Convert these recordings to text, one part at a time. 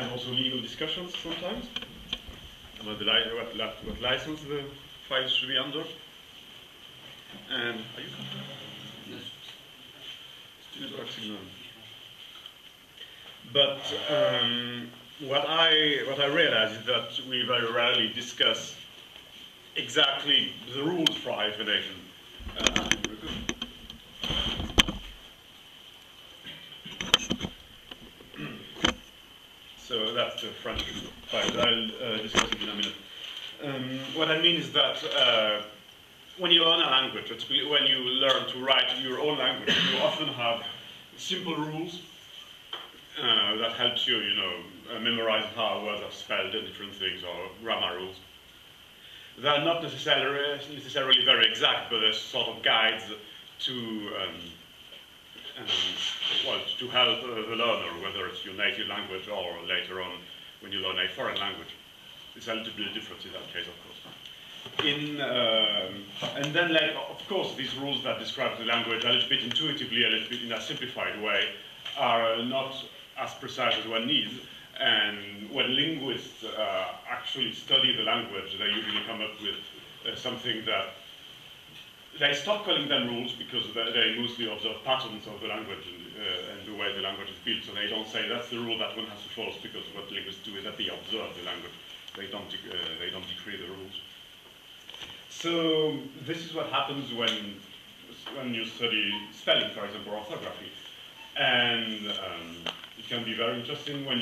and also legal discussions sometimes about what license the files should be under. And are you? Yes. But what I realize is that we very rarely discuss exactly the rules for hyphenation. So that's the French file. I'll discuss it in a minute. What I mean is that when you learn a language, when you learn to write your own language, you often have simple rules that help you, memorize how words are spelled and different things, or grammar rules. They are not necessarily very exact, but they're sort of guides to help the learner, whether it's your native language or later on when you learn a foreign language. It's a little bit different in that case, of course. And then, of course, these rules that describe the language a little bit intuitively, a little bit in a simplified way, are not as precise as one needs. And when linguists actually study the language, they usually come up with something that they stop calling them rules because they mostly observe patterns of the language and the way the language is built. So they don't say that's the rule that one has to follow, because what linguists do is that they observe the language. They don't decree the rules. So this is what happens when you study spelling, for example, or orthography. And it can be very interesting when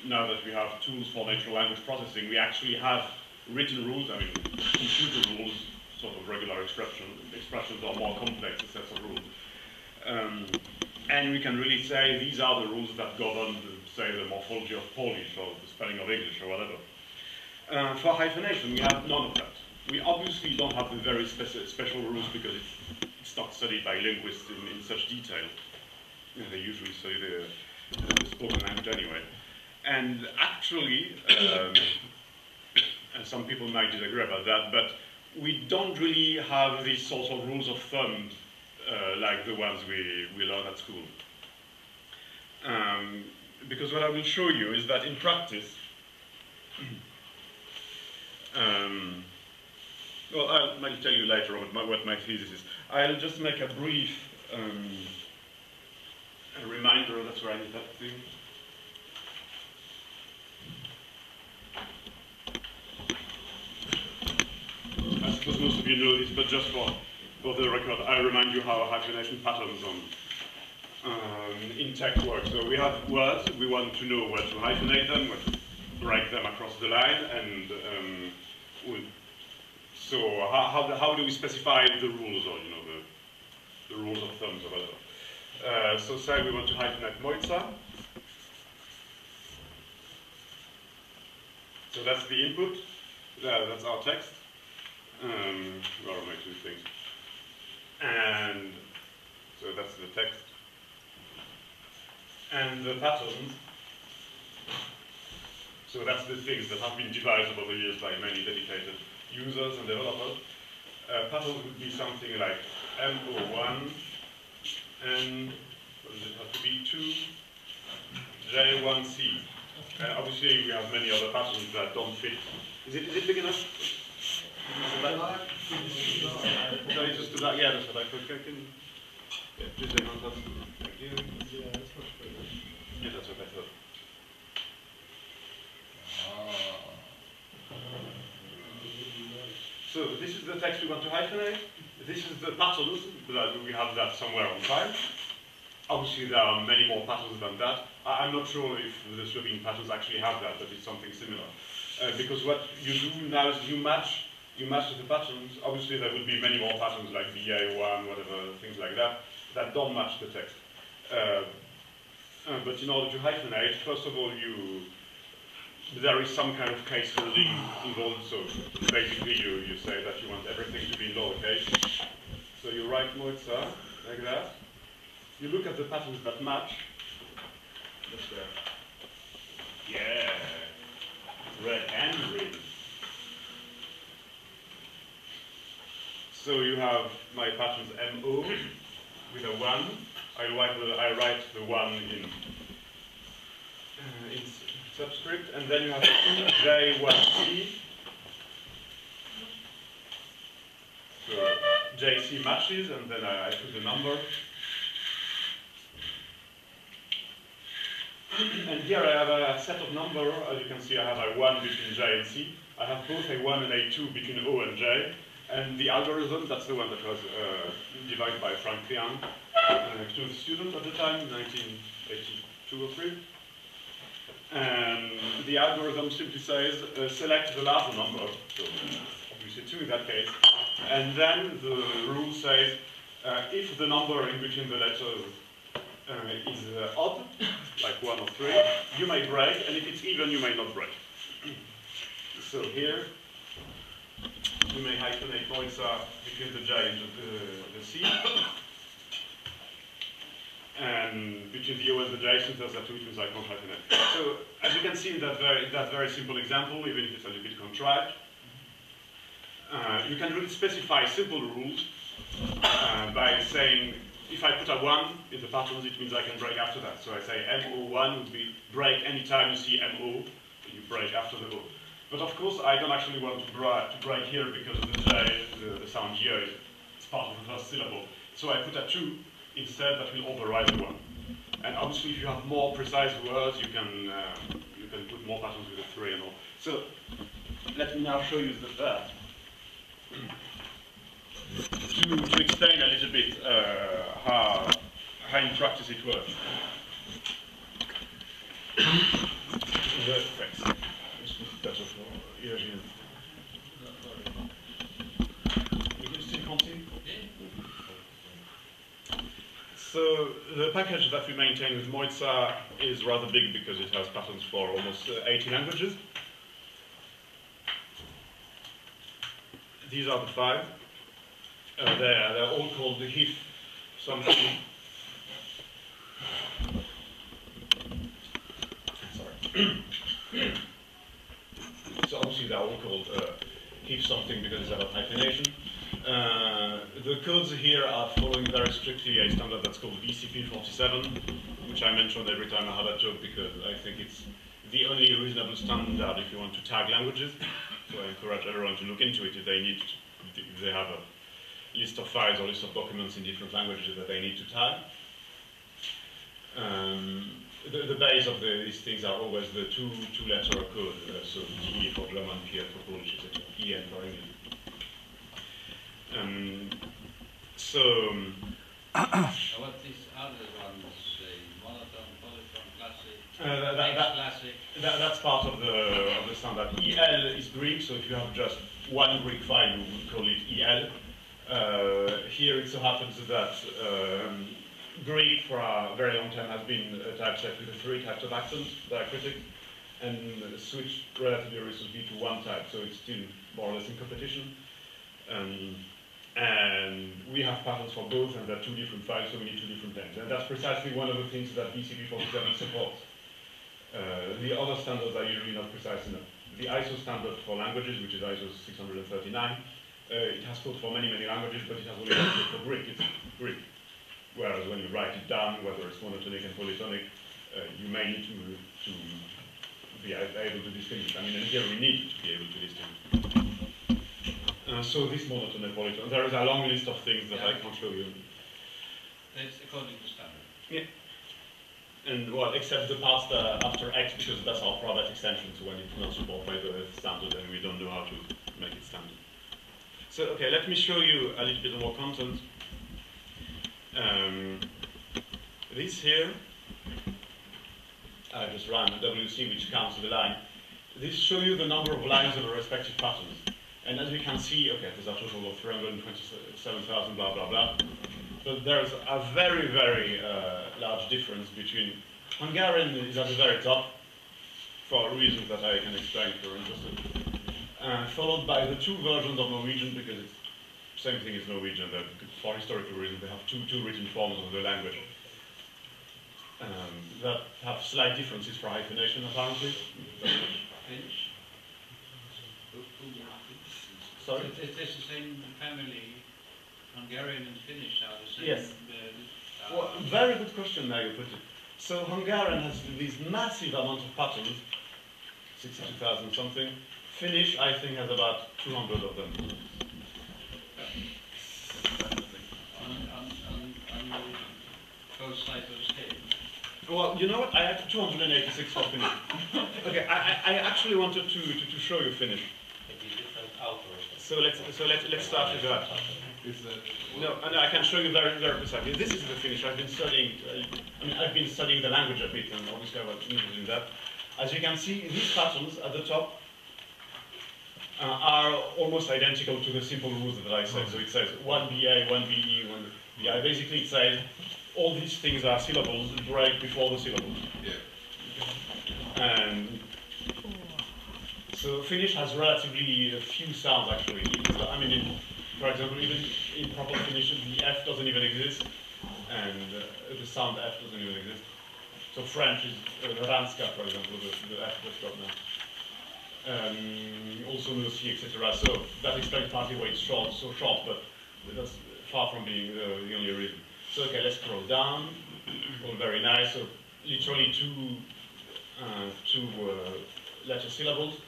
now that we have tools for natural language processing, we actually have written rules, computer rules, sort of regular expressions or more complex sets of rules. And we can really say these are the rules that govern, say, the morphology of Polish or the spelling of English or whatever. For hyphenation, we have none of that. We obviously don't have the very special rules because it's not studied by linguists in such detail. They usually study the spoken language anyway. And actually, and some people might disagree about that, but we don't really have these sorts of rules of thumb like the ones we learn at school. Because what I will show you is that in practice, well, I might tell you later on what my thesis is. I'll just make a brief a reminder. That's where I need that thing. I suppose most of you know this, but just for the record, I remind you how hyphenation patterns in text work. So we have words, we want to know where to hyphenate them, where to break them across the line, and so how do we specify the rules, or the rules of thumbs or whatever? So say we want to hyphenate Mojca. So that's the input. That's our text. Well, I'll make two things. And so that's the text. And the patterns. So that's the things that have been devised over the years by many dedicated users and developers. Patterns would be something like MO1 and what does it have to be? 2 J1C. Obviously, we have many other patterns that don't fit. Is it big enough? No, it's just that. Yeah, that's what I thought. Yeah, please hang on. Thank you. Yeah, that's what I thought. So this is the text we want to hyphenate. This is the patterns. We have that somewhere on file. Obviously, there are many more patterns than that. I'm not sure if the swapping patterns actually have that, but it's something similar. Because what you do now is you match the patterns. Obviously, there would be many more patterns like VA1, whatever, things like that, that don't match the text. But in order to hyphenate, first of all, there is some kind of case holding involved. So basically, you say that you want everything to be in lowercase. So you write Mojca like that. You look at the patterns that match. Just there. Yeah. Red and green. So you have my patterns MO with a 1. I write the 1 in subscript, and then you have 2J1C. So JC matches, and then I put the number. And here I have a set of numbers. As you can see, I have a 1 between J and C. I have both a 1 and a 2 between O and J. And the algorithm, that's the one that was devised by Frank Priang to the student at the time, 1982 or 3. And the algorithm simply says, select the larger number, so obviously 2 in that case. And then the rule says, if the number in between the letters is odd, like 1 or 3, you may break, and if it's even, you may not break. So here, we may hyphenate Mojca between the J and the C. And between the O and the J, since there's a 2, it means I can't hyphenate. So, as you can see in that very simple example, even if it's a little bit contrived, you can really specify simple rules by saying, if I put a 1 in the patterns, it means I can break after that. So I say MO1 would be break anytime you see MO, you break after the O. But of course, I don't actually want to break here because the J, the sound here, is part of the first syllable. So I put a 2 instead that will override the 1. And obviously, if you have more precise words, you can put more patterns with a 3 and all. So let me now show you that. To explain a little bit how in practice it works. Thanks. Better for Eugene. You can still continue? So the package that we maintain with Mojca is rather big because it has patterns for almost 80 languages. These are the 5. They're all called the HIF something. Sorry. So obviously they're all called HIF something because it's about hyphenation. The codes here are following very strictly a standard that's called BCP47, which I mention every time I have a joke because I think it's the only reasonable standard if you want to tag languages. So I encourage everyone to look into it if they have a list of files or list of documents in different languages that they need to tag. The base of these things are always the two-letter code, so T for German, P for Polish, etc., EN for English. What these other ones say? Monotone, polyphone, classic, classic. That's part of the standard. EL is Greek, so if you have just one Greek file, you would call it EL. Here it so happens that Greek for a very long time has been a typeset with 3 types of accents, diacritics, and switched relatively recently to 1 type, so it's still more or less in competition. And we have patterns for both, and they're 2 different files, so we need 2 different names. And that's precisely one of the things that BCP47 supports. The other standards are usually not precise enough. The ISO standard for languages, which is ISO 639, it has code for many, many languages, but it has only code for Greek. It's Greek. Whereas when you write it down, whether it's monotonic and polytonic, you may need to be able to distinguish. I mean, and here we need to be able to distinguish. So this monotone and polytone, there is a long list of things that I can't show you. It's according to standard. Yeah. And well, except the parts after X, because that's our private extension, so when it's not supported by the standard, then we don't know how to make it standard. So, okay, let me show you a little bit more content. This here, I just ran the WC, which counts the line. This shows you the number of lines of the respective patterns. And as you can see, okay, there's a total of 327,000, blah, blah, blah. But there's a very, very large difference between Hungarian is at the very top, for reasons that I can explain if you're interested. Followed by the 2 versions of Norwegian, because it's the same thing as Norwegian, that for historical reasons they have two written forms of the language. That have slight differences for hyphenation, apparently. Finnish? Sorry? It's the same family. Hungarian and Finnish are the same. Yes. Well, very good question now you put it. So Hungarian has this massive amount of patterns, 62,000 something. Finnish, I think, has about 200 of them. On both sides of the scale. Well, you know what? I had 286 for Finnish. Okay, I actually wanted to show you Finnish. Maybe different authors. So let's start with that. No, I can show you very precisely. This is the Finnish. I've been studying. I've been studying the language a bit, and obviously I was interested in that. As you can see, these patterns at the top are almost identical to the simple rules that I said. So it says one BA, one BE, one BI. Basically, it says all these things are syllables break before the syllables. Yeah. And so Finnish has relatively few sounds actually. For example, even in proper Finnish, the F doesn't even exist, and the sound F doesn't even exist. So French is Ranska, for example, the F just got now. Also no C, etc. So that explains partly why it's so short, but that's far from being the only reason. So okay, let's scroll down. All very nice. So literally two letter syllables.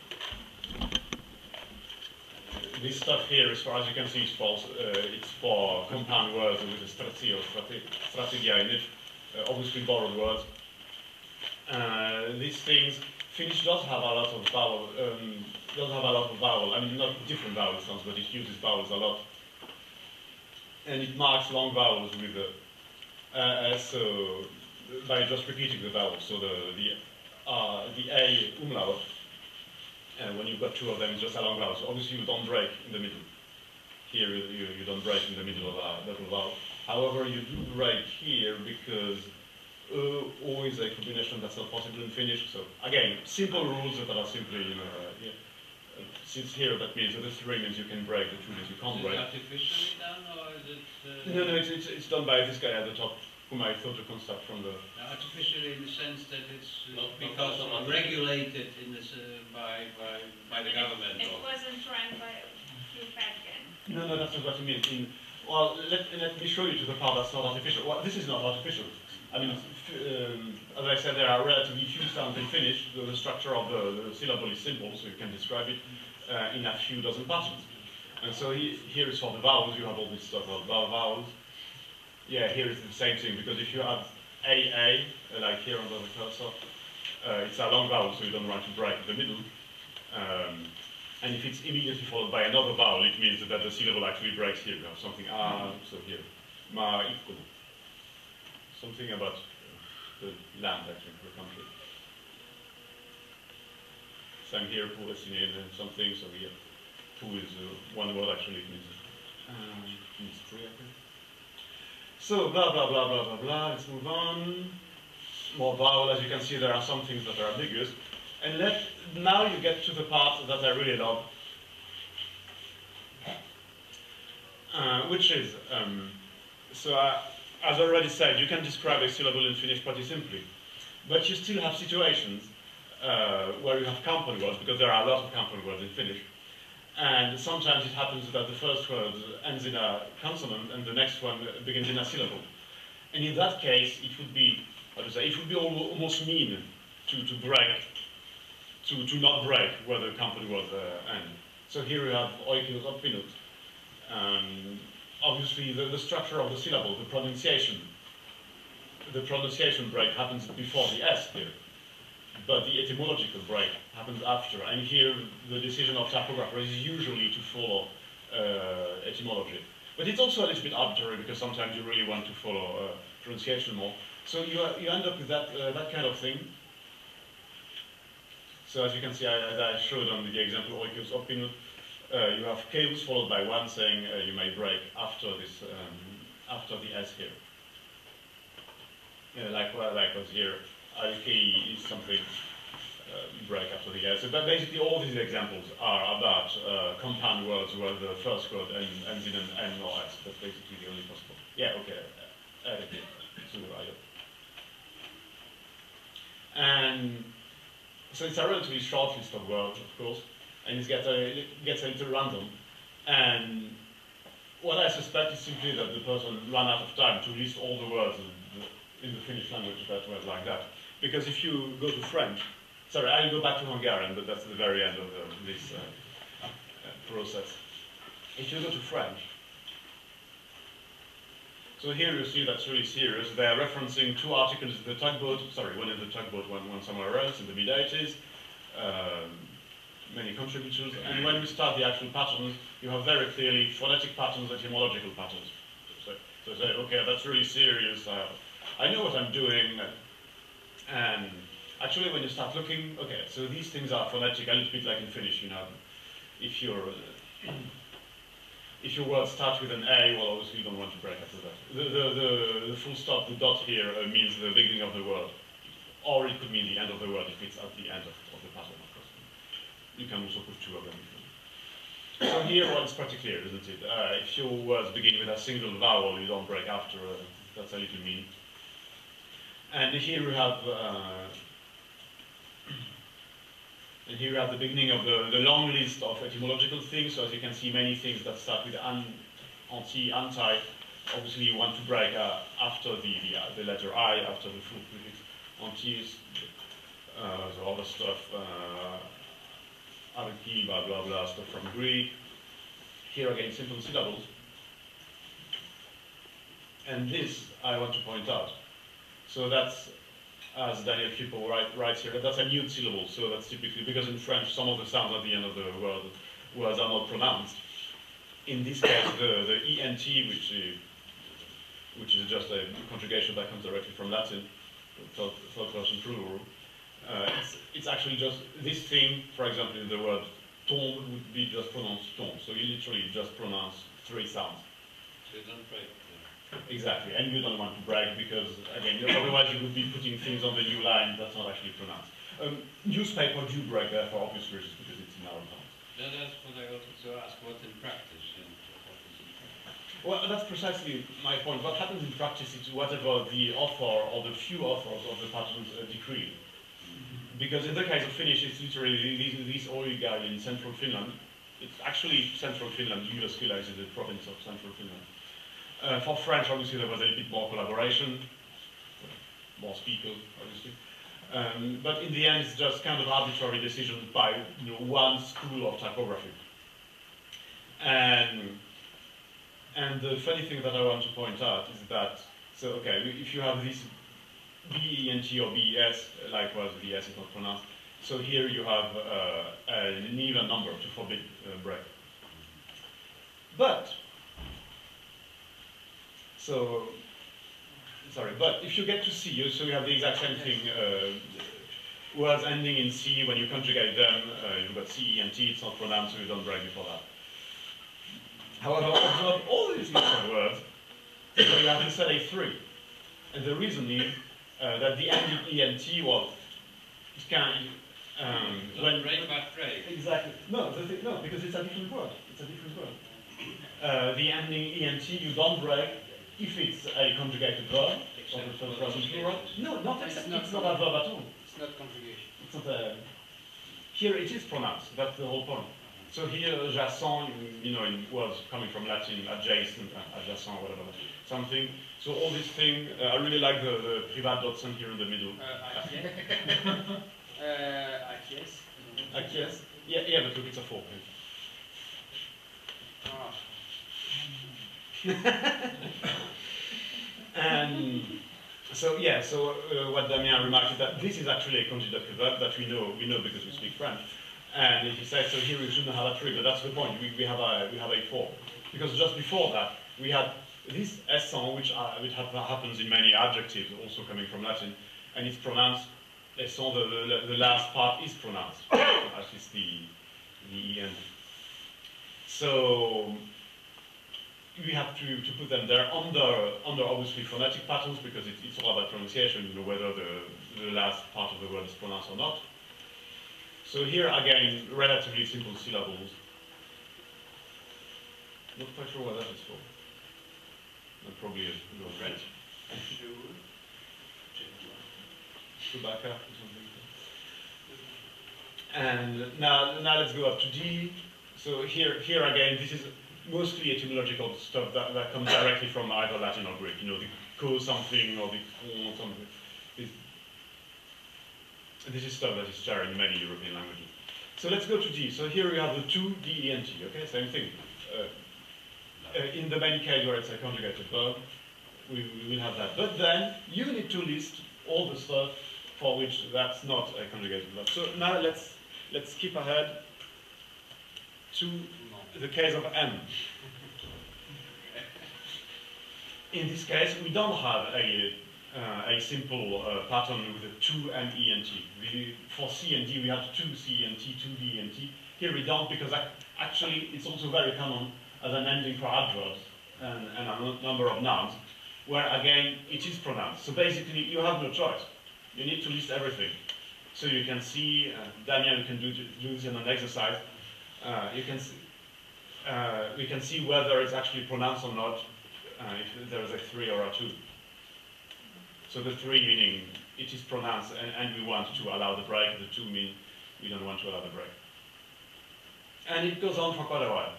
This stuff here, as far as you can see, is false. It's for compound words with a strategy or strategia in it. Obviously borrowed words. These things, Finnish does have a lot of vowel. I mean, not different vowel sounds, but it uses vowels a lot, and it marks long vowels with so by just repeating the vowels. So the A umlaut. And when you've got two of them, it's just a long vowel. So obviously you don't break in the middle. Here you don't break in the middle of a little vowel. However, you do break here because O is a combination that's not possible in Finnish. So again, simple rules that are simply, since here that means that the three means you can break, the two means you can't break. Is it artificially done, or is it... No, it's done by this guy at the top, whom I thought to construct from the... Artificially in the sense that it's because regulated in this, by the government. It wasn't run by through backend. No, that's not what you mean. Well, let me show you to the part that's not artificial. Well, this is not artificial. I mean, as I said, there are relatively few sounds in Finnish. The structure of the syllable is simple, so you can describe it in a few dozen patterns. And so here is for the vowels. You have all this stuff of vowels. Yeah, here is the same thing, because if you have AA, like here under the cursor, it's a long vowel, so you don't want to break in the middle. And if it's immediately followed by another vowel, it means that the syllable actually breaks here. You have something, so here, ma ikku. Something about the land, actually, the country. Same here, pour something, so here, pour is one word, actually, it means three, I think. So, blah, blah, blah, blah, blah, blah, let's move on. More vowel, as you can see, there are some things that are ambiguous. And now you get to the part that I really love, which is, as I already said, you can describe a syllable in Finnish pretty simply, but you still have situations where you have compound words, because there are a lot of compound words in Finnish. And sometimes it happens that the first word ends in a consonant and the next one begins in a syllable. And in that case, it would be, it would be almost mean to break, to not break where the compound words end. So here we have oikeus oppinut. Obviously, the structure of the syllable, the pronunciation break happens before the S here. But the etymological break happens after, and here the decision of typographer is usually to follow etymology. But it's also a little bit arbitrary, because sometimes you really want to follow pronunciation more. So you end up with that kind of thing. So as you can see, I showed on the example oikeus oppinut, you have keus followed by one saying you may break after this, after the S here. Likewise here. Alki is something break after the S. So but basically all these examples are about compound words where the first word ends in an N or S. That's basically the only possible. Yeah, okay. And so it's a relatively short list of words, of course, and it gets a little random. And what I suspect is simply that the person ran out of time to list all the words in the Finnish language that were like that. Because if you go to French, sorry, I'll go back to Hungarian, but that's the very end of this process. If you go to French, so here you see that's really serious. They're referencing two articles in the tugboat, sorry, one in the tugboat, one somewhere else in the mid-80s, many contributors, and when we start the actual patterns, you have very clearly phonetic patterns and etymological patterns. So say, okay, that's really serious, I know what I'm doing, and actually when you start looking, okay, so these things are phonetic, a little bit like in Finnish, you know, if your word starts with an A, well, obviously you don't want to break after that. The full stop, the dot here, means the beginning of the word, or it could mean the end of the word if it's at the end of the pattern, of course. You can also put two of them. So here, well, it's pretty clear, isn't it? If your words begin with a single vowel, you don't break after, that's a little mean. And here we have the beginning of the long list of etymological things. So as you can see, many things that start with anti. Obviously, you want to break after the letter I, after the full prefix. Anti, the other stuff, archi, blah blah blah, stuff from Greek. Here again, simple syllables. And this I want to point out. So that's, as Daniel Fippo writes here, that's a mute syllable. So that's typically, because in French some of the sounds at the end of the words are not pronounced. In this case, the ENT, which is just a conjugation that comes directly from Latin, third person plural, it's actually just this thing, for example, in the word tombe would be just pronounced tombe. So you literally just pronounce three sounds. So you don't break. Exactly, and you don't want to break because, again, otherwise you would be putting things on the new line that's not actually pronounced. Newspaper do break there for obvious reasons because it's in our tongue. That's what I wanted to ask, what in practice? Well, that's precisely my point. What happens in practice is whatever the author or the few authors of the patterns decree. Because in the case of Finnish, it's literally this Oiga in central Finland. It's actually central Finland. Jyväskylä is in the province of central Finland. For French, obviously, there was a bit more collaboration, more speakers, obviously. But in the end, it's just kind of arbitrary decisions by one school of typography. And the funny thing that I want to point out is that, so okay, if you have this BENT or BES, likewise the S is not pronounced, so here you have an even number to forbid break. But if you get to C, so you have the exact same thing, words ending in C, when you conjugate them, you've got CENT, it's not pronounced, so you don't break before that. However, observe all these little words, so you have instead a 3. And the reason is that the ending ENT, well, it can, when... break by break. Exactly. No, because it's a different word. It's a different word. The ending ENT, you don't break if it's a conjugated verb, or the third person plural. No, it's not a verb at all. It's not conjugation. It's not a... Here it is pronounced, that's the whole point. So here, adjacent, in words coming from Latin, adjacent, adjacent, whatever, something. So all these things, I really like the privat dotson here in the middle. Acquiesce. Acquiesce? Yeah, but look, it's a 4. And so what Damien remarked is that this is actually a conjugative verb that we know because we speak French. And he says, so here we shouldn't have a 3, but that's the point. We have a 4, because just before that we had this essence, which happens in many adjectives, also coming from Latin, and it's pronounced essence. The last part is pronounced, at least the end. So we have to put them there under obviously phonetic patterns, because it's all about pronunciation, whether the last part of the word is pronounced or not. So here again, relatively simple syllables. Not quite sure what that is for. Probably a little French. Chewbacca or something. And now let's go up to D. So here again, this is mostly etymological stuff that comes directly from either Latin or Greek. The co something or the con something. This is stuff that is shared in many European languages. So let's go to D. So here we have the two, D, and T, okay? Same thing. In the main case where it's a conjugated verb, we will have that. But then you need to list all the stuff for which that's not a conjugated verb. So now let's skip ahead to the case of M. In this case, we don't have a simple pattern with the two M, E, and T. For C and D, we have two C and T, two D and T. Here we don't, because actually it's also very common as an ending for adverbs and a number of nouns, where again it is pronounced. So basically, you have no choice. You need to list everything. So you can see, Daniel, you can do this in an exercise. We can see whether it's actually pronounced or not, if there is a 3 or a 2. So the 3 meaning it is pronounced and we want to allow the break, the 2 mean we don't want to allow the break. And it goes on for quite a while.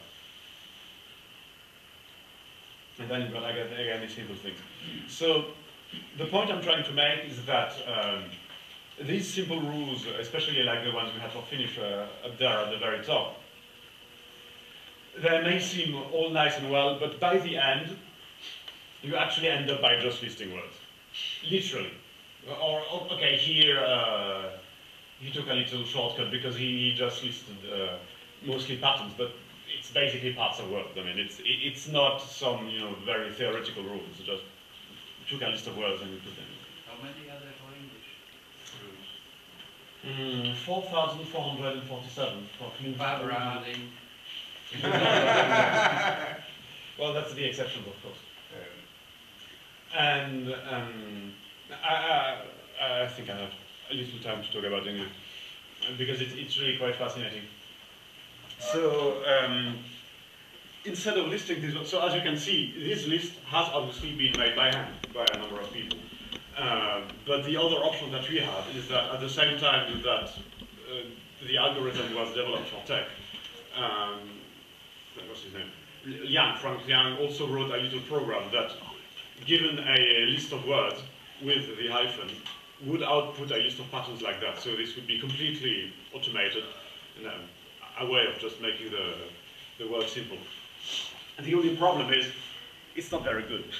And then you've got again these simple things. So the point I'm trying to make is that these simple rules, especially like the ones we had for Finnish up there at the very top, they may seem all nice and well, but by the end, you actually end up by just listing words. Literally. Or okay, here he took a little shortcut because he just listed mostly patterns, but it's basically parts of words. I mean, it's not some very theoretical rules. It's just took a list of words and we put them. How many are there for English rules? 4,447 for Finnish. Rounding. Well, that's the exceptions, of course. And I think I have a little time to talk about English because it's really quite fascinating. So instead of listing this, so as you can see, this list has obviously been made by hand by a number of people. But the other option that we have is that at the same time that the algorithm was developed for tech, what's his name? Frank Liang also wrote a little program that, given a list of words with the hyphen, would output a list of patterns like that. So this would be completely automated, and a way of just making the word simple. And the only problem is, it's not very good.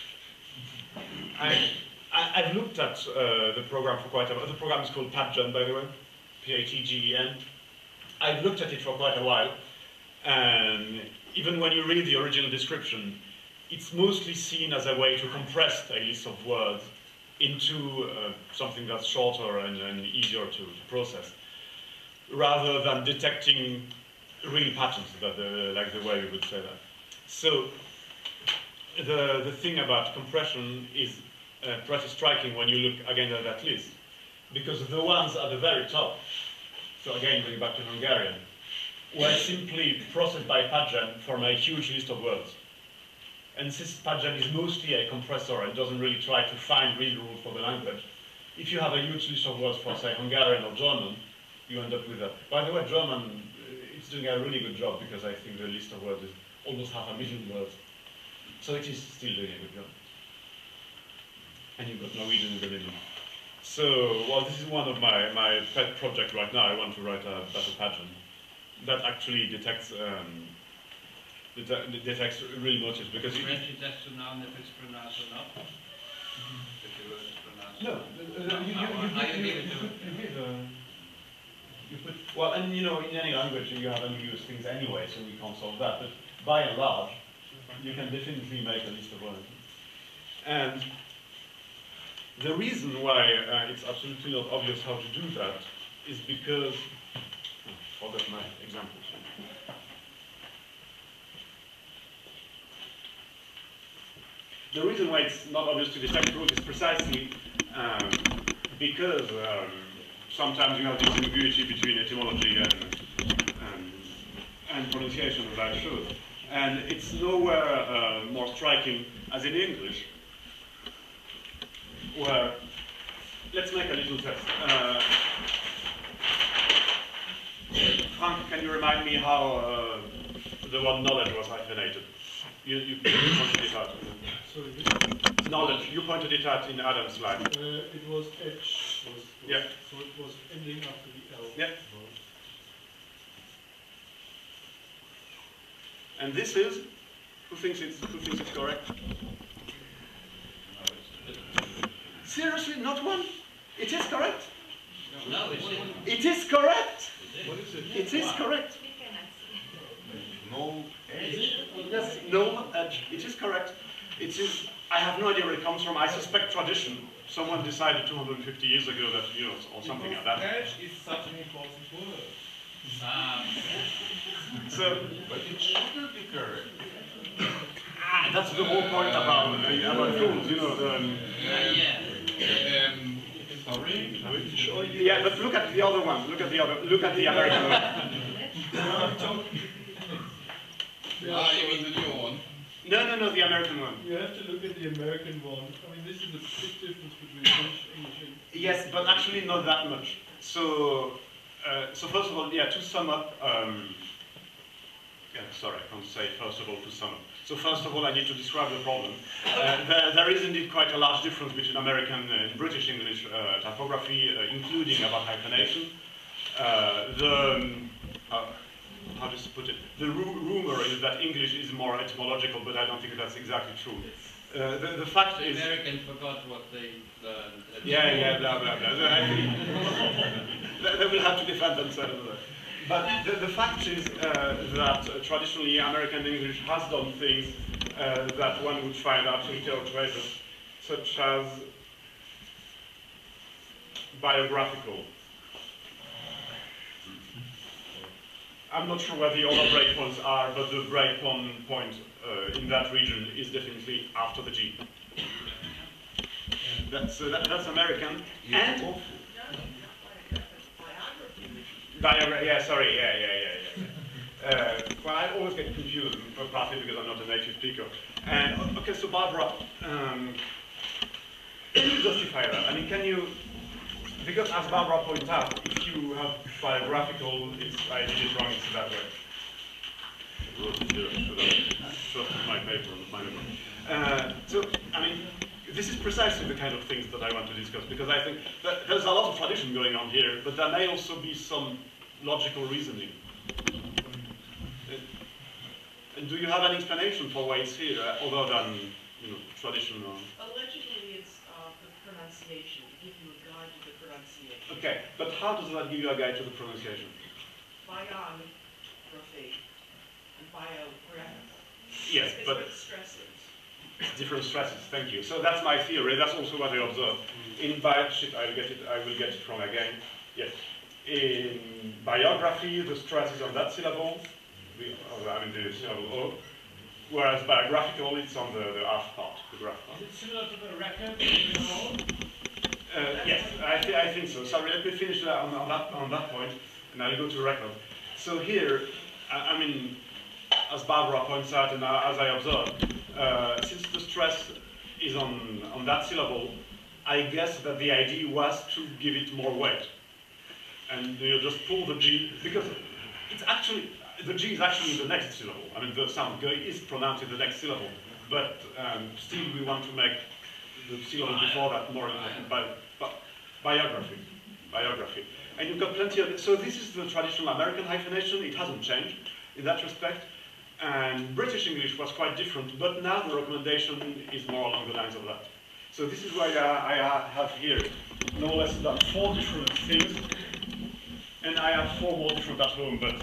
I've looked at the program for quite a while. The program is called Patgen, by the way, P-A-T-G-E-N. I've looked at it for quite a while, and even when you read the original description, it's mostly seen as a way to compress a list of words into something that's shorter and easier to process, rather than detecting real patterns, like the way we would say that. So the thing about compression is pretty striking when you look again at that list, because the ones at the very top, so again going back to Hungarian, were simply processed by Patgen from a huge list of words. And since Patgen is mostly a compressor and doesn't really try to find real rules for the language, if you have a huge list of words for, say, Hungarian or German, you end up with that. By the way, German, it's doing a really good job because I think the list of words is almost 500,000 words. So it is still doing a good job. And you've got Norwegian in the middle. So, well, this is one of my pet projects right now. I want to write a better Patgen that actually detects detects real motives, because French it has to know if it's pronounced or not. If the word is pronounced. No, you put, well, and in any language you have ambiguous things anyway, so we can't solve that. But by and large, you can definitely make a list of words. And the reason why it's absolutely not obvious how to do that is because I forgot my examples. The reason why it's not obvious to detect rules is precisely because sometimes you have this ambiguity between etymology and pronunciation, as I showed. And it's nowhere more striking as in English, where, let's make a little test. Frank, can you remind me how the word knowledge was hyphenated? You pointed it out. Sorry, knowledge, you pointed it out in Adam's slide. It was H. Yeah. So it was ending after the L. Yeah. And this is, who thinks it's correct? Seriously, not one? It is correct. No, it's in. It is correct. What is it? It is correct. We cannot see. No edge. Yes, no edge. It is correct. It is. I have no idea where it comes from. I suspect tradition. Someone decided 250 years ago that, you know, or something like that. Edge is such an important word. So But it shouldn't be correct. that's the whole point about tools, you know. Yeah. Sorry? Yeah, but look at the other one. Look at the American one. You mean the new one? No, the American one. You have to look at the American one. I mean, this is a big difference between French, English, and... Yes, but actually not that much. So first of all, yeah, to sum up, sorry, I can't say first of all to sum up. So first of all, I need to describe the problem. There is indeed quite a large difference between American and British English typography, including about hyphenation. How to put it? The rumor is that English is more etymological, but I don't think that's exactly true. The fact The is... Americans forgot what they learned. Yeah, blah, blah, blah. They will have to defend themselves. But the fact is that traditionally American English has done things that one would find absolutely outrageous, such as biographical. I'm not sure where the other breakpoints are, but the breakpoint point in that region is definitely after the G. That's American. And sorry, yeah. Well, I always get confused, partly because I'm not a native speaker. And okay, so Barbara, can you justify that? I mean, can you? Because as Barbara pointed out, if you have biographical, I did it wrong, it's that way. I wrote it here, should have my paper on my memory. So, I mean, this is precisely the kind of things that I want to discuss, because I think that there's a lot of tradition going on here, but there may also be some logical reasoning. And do you have an explanation for why it's here, other than, you know, tradition? Or... Allegedly, it's the pronunciation, to give you a guide to the pronunciation. Okay, but how does that give you a guide to the pronunciation? Biography and biography. Yes, it's but... with stresses. Different stresses, thank you. So that's my theory, that's also what I observed. In I will get it from again. Yes. In biography, the stress is on that syllable, the syllable O, whereas biographical, it's on the half part, the graph part. Is it similar to the record? Yes, I think so. Sorry, let me finish on that point, and I'll go to record. So here, I mean, as Barbara points out, and as I observed, since the stress is on that syllable, I guess that the idea was to give it more weight. And you just pull the G, because it's actually, the G is actually the next syllable. I mean, the sound G is pronounced in the next syllable, but still we want to make the syllable before that more important. Biography. And you've got plenty of, so this is the traditional American hyphenation, it hasn't changed in that respect. And British English was quite different, but now the recommendation is more along the lines of that. So this is why I have here no less than 4 different things, and I have 4 more different at home, but